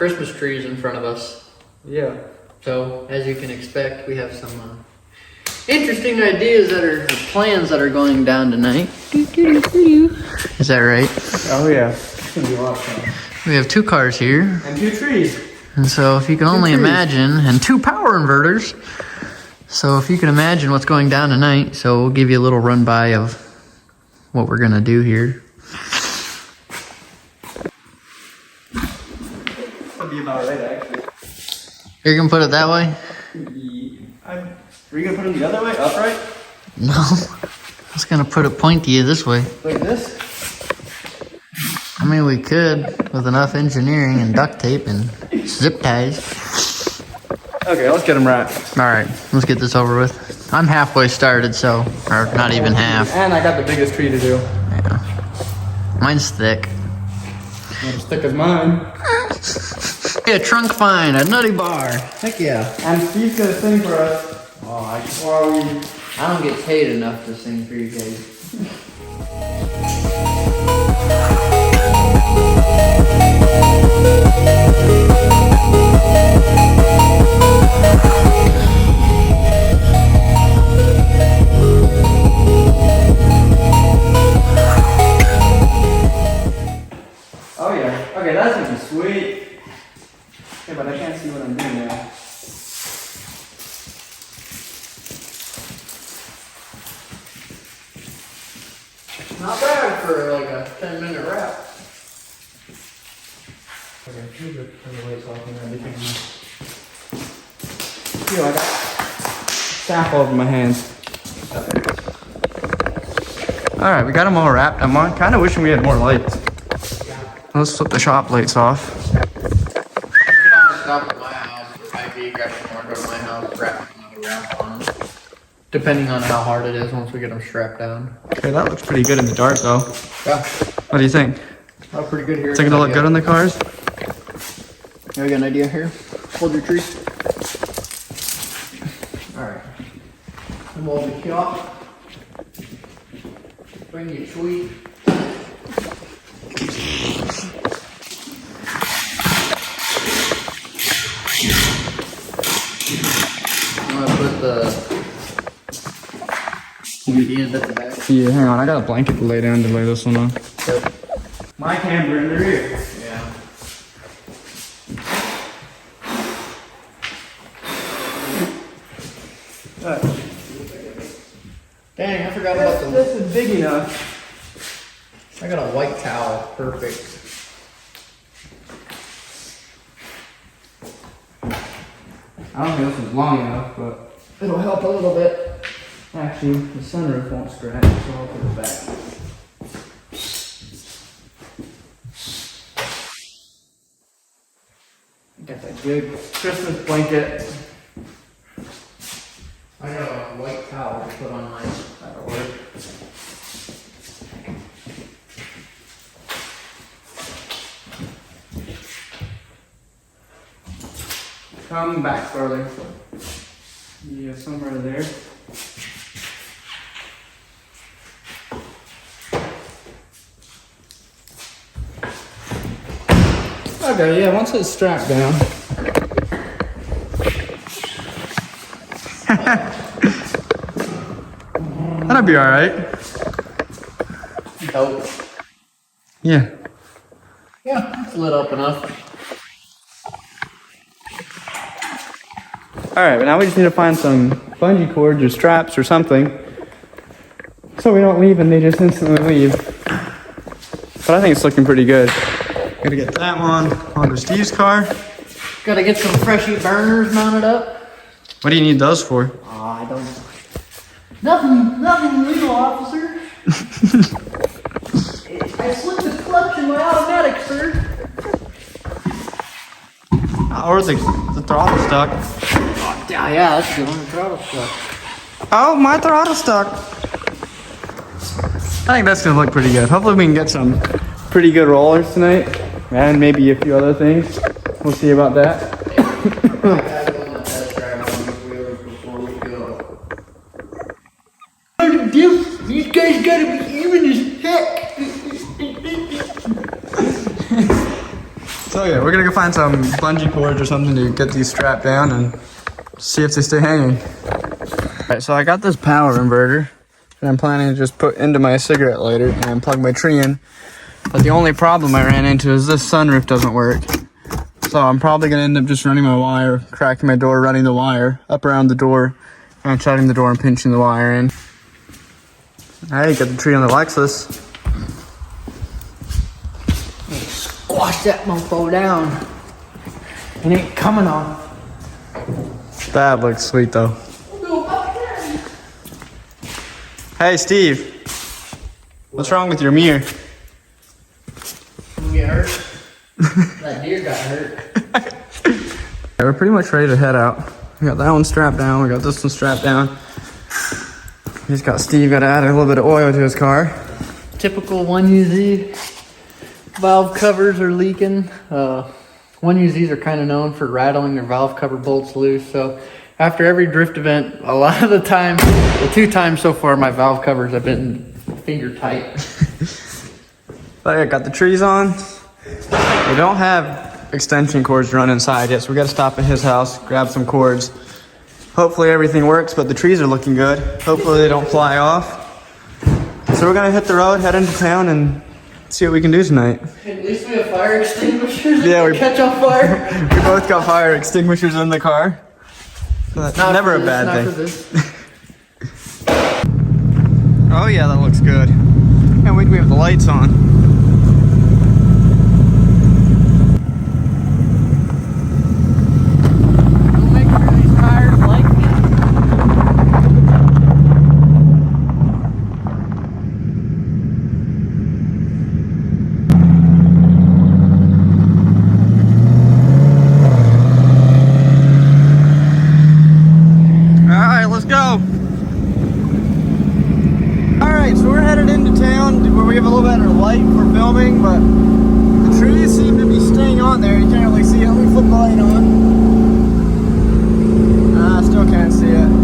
Christmas trees in front of us. Yeah. So, as you can expect, we have some interesting ideas plans that are going down tonight. Is that right? Oh yeah. It's gonna be a lot of fun. We have 2 cars here. And 2 trees. And so if you can only imagine, and 2 power inverters. So if you can imagine what's going down tonight, so we'll give you a little run by of what we're gonna do here. That'd be about right, actually. You're gonna put it that way? Are you gonna put them the other way, upright? No. I was gonna put it pointy this way. Like this? I mean, we could with enough engineering and duct tape and zip ties. Okay, let's get them wrapped. All right, let's get this over with. I'm halfway started, so, or not even half. And I got the biggest tree to do. Yeah. Mine's thick. Not as thick as mine. Yeah, trunk fine, a nutty bar. Heck yeah. And Steve's gonna sing for us. I don't get paid enough to sing for you guys. Oh yeah. Okay, that's gonna be sweet. Yeah, but I can't see what I'm doing now. Not bad for like a 10-minute wrap. Okay, turn the lights off and everything. Feel like I got staff all over my hands. Alright, we got them all wrapped. I'm kind of wishing we had more lights. Let's flip the shop lights off. You can always stop at my house, or maybe grab some more, go to my house, wrap another wrap on them. Depending on how hard it is once we get them strapped down. Okay, that looks pretty good in the dark though. Yeah. What do you think? Oh, pretty good here. Is it gonna look good on the cars? You got an idea here? Hold your tree. Alright. And we'll be off. Bring your tree. I'm gonna put the end at the back. Yeah, hang on. I got a blanket to lay down to lay this one on. Yep. My camera in the rear. Yeah. Dang, I forgot about the. This is big enough. I got a white towel. Perfect. I don't think this is long enough, but it'll help a little bit. Actually, the sunroof won't scratch, so I'll put it back. Got that good Christmas blanket. I got a white towel to put on mine. That'll work. Come back further. Yeah, somewhere there. Okay, yeah, once it's strapped down. That'll be alright. Nope. Yeah. Yeah, it's lit up enough. Alright, but now we just need to find some bungee cords or straps or something so we don't leave and they just instantly leave. But I think it's looking pretty good. Gotta get that one onto Steve's car. Gotta get some freshy burners mounted up. What do you need those for? I don't know. Nothing legal, officer. I slipped the clutch in my automatic, sir. Or the throttle stuck. Oh, yeah, that's a good one. The throttle stuck. Oh, my throttle stuck. I think that's gonna look pretty good. Hopefully we can get some pretty good rollers tonight. And maybe a few other things. We'll see about that. These guys gotta be even as heck. So yeah, we're gonna go find some bungee cords or something to get these strapped down and see if they stay hanging. Alright, so I got this power inverter that I'm planning to just put into my cigarette lighter and plug my tree in. But the only problem I ran into is this sunroof doesn't work. So I'm probably gonna end up just running my wire, cracking my door, running the wire up around the door, and shutting the door and pinching the wire in. Hey, got the tree on the Lexus. Squash that mofo down. It ain't coming on. That looks sweet though. Hey Steve, what's wrong with your mirror? You get hurt? That deer got hurt. Yeah, we're pretty much ready to head out. We got that one strapped down, we got this one strapped down. He's got Steve got to add a little bit of oil to his car. Typical 1UZ. Valve covers are leaking. 1UZs are kind of known for rattling their valve cover bolts loose. So after every drift event, a lot of the time, the 2 times so far, my valve covers have been finger tight. But I got the trees on. We don't have extension cords to run inside yet, so we got to stop at his house, grab some cords. Hopefully everything works, but the trees are looking good. Hopefully they don't fly off. So we're gonna hit the road, head into town, and see what we can do tonight. At least we have fire extinguishers. Yeah, we catch on fire. We both got fire extinguishers in the car. So that's never a bad thing. Oh yeah, that looks good. Can't wait till we have the lights on. Alright, so we're headed into town where we have a little better light for filming, but the trees seem to be staying on there. You can't really see it. Let me flip the light on. I still can't see it.